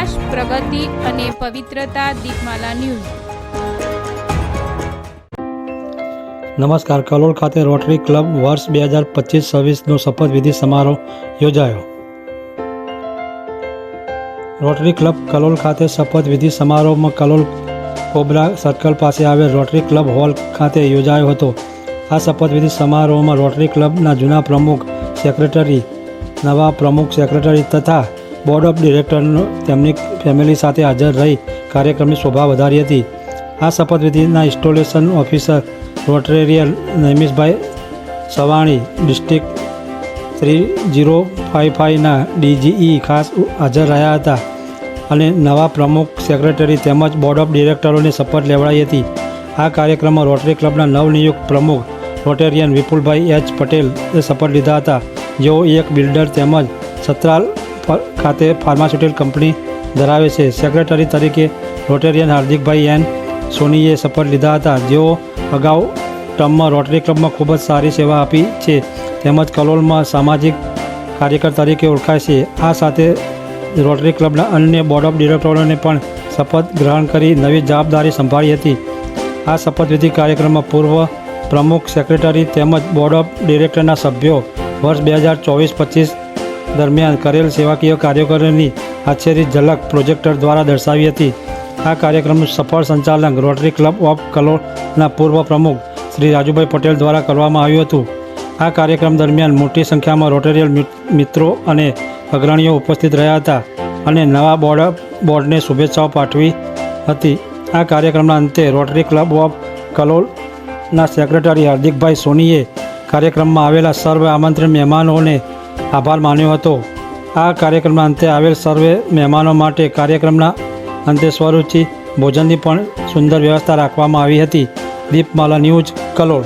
વિકાસ, પ્રગતિ અને પવિત્રતા. દીપમાલા ન્યૂઝ. નમસ્કાર. કલોલ ખાતે રોટરી ક્લબ વર્ષ 2025-26નો શપથવિધિ સમારોહ યોજાયો. રોટરી ક્લબ કલોલ ખાતે શપથવિધિ સમારોહમાં કલોલ કોબરા સર્કલ પાસે આવેલ રોટરી ક્લબ હોલ ખાતે યોજાયો હતો. આ શપથવિધિ સમારોહમાં રોટરી ક્લબના જૂના પ્રમુખ, સેક્રેટરી, નવા પ્રમુખ સેક્રેટરી તથા બોર્ડ ઓફ ડિરેક્ટરનો તેમની ફેમિલી સાથે હાજર રહી કાર્યક્રમની શોભા વધારી હતી. આ શપથવિધિના ઇન્સ્ટોલેશન ઓફિસર રોટરેરિયન નૈમિષભાઈ સવાણી, ડિસ્ટ્રિક્ટ 3055ના DGE ખાસ હાજર રહ્યા હતા અને નવા પ્રમુખ સેક્રેટરી તેમજ બોર્ડ ઓફ ડિરેક્ટરોને શપથ લેવડાવી હતી. આ કાર્યક્રમમાં રોટરી ક્લબના નવનિયુક્ત પ્રમુખ રોટેરિયન વિપુલભાઈ H. પટેલે શપથ લીધા હતા, જેઓ એક બિલ્ડર તેમજ સતરાલ ખાતે ફાર્માસ્યુટિકલ કંપની ધરાવે છે. સેક્રેટરી તરીકે રોટેરિયન હાર્દિકભાઈ N. સોનીએ શપથ લીધા હતા, જેઓ અગાઉ ટર્મમાં રોટરી ક્લબમાં ખૂબ જ સારી સેવા આપી છે તેમજ કલોલમાં સામાજિક કાર્યકર તરીકે ઓળખાય છે. આ સાથે રોટરી ક્લબના અન્ય બોર્ડ ઓફ ડિરેક્ટરોને પણ શપથ ગ્રહણ કરી નવી જવાબદારી સંભાળી હતી. આ શપથવિધિ કાર્યક્રમમાં પૂર્વ પ્રમુખ, સેક્રેટરી તેમજ બોર્ડ ઓફ ડિરેક્ટરના સભ્યો વર્ષ 2024-25 દરમિયાન કરેલ સેવાકીય કાર્યોની આછેરી ઝલક પ્રોજેક્ટર દ્વારા દર્શાવી હતી. આ કાર્યક્રમનું સફળ સંચાલન રોટરી ક્લબ ઓફ કલોલના પૂર્વ પ્રમુખ શ્રી રાજુભાઈ પટેલ દ્વારા કરવામાં આવ્યું હતું. આ કાર્યક્રમ દરમિયાન મોટી સંખ્યામાં રોટેરિયલ મિત્રો અને અગ્રણીઓ ઉપસ્થિત રહ્યા હતા અને નવા બોર્ડને શુભેચ્છાઓ પાઠવી હતી. આ કાર્યક્રમના અંતે રોટરી ક્લબ ઓફ કલોલના સેક્રેટરી હાર્દિકભાઈ સોનીએ કાર્યક્રમમાં આવેલા સર્વ આમંત્રિત મહેમાનોને આભાર માન્યો હતો. આ કાર્યક્રમના અંતે આવેલ સર્વે મહેમાનો માટે કાર્યક્રમના અંતે સ્વરૂચિ ભોજનની પણ સુંદર વ્યવસ્થા રાખવામાં આવી હતી. દીપમાલા ન્યૂઝ, કલોલ.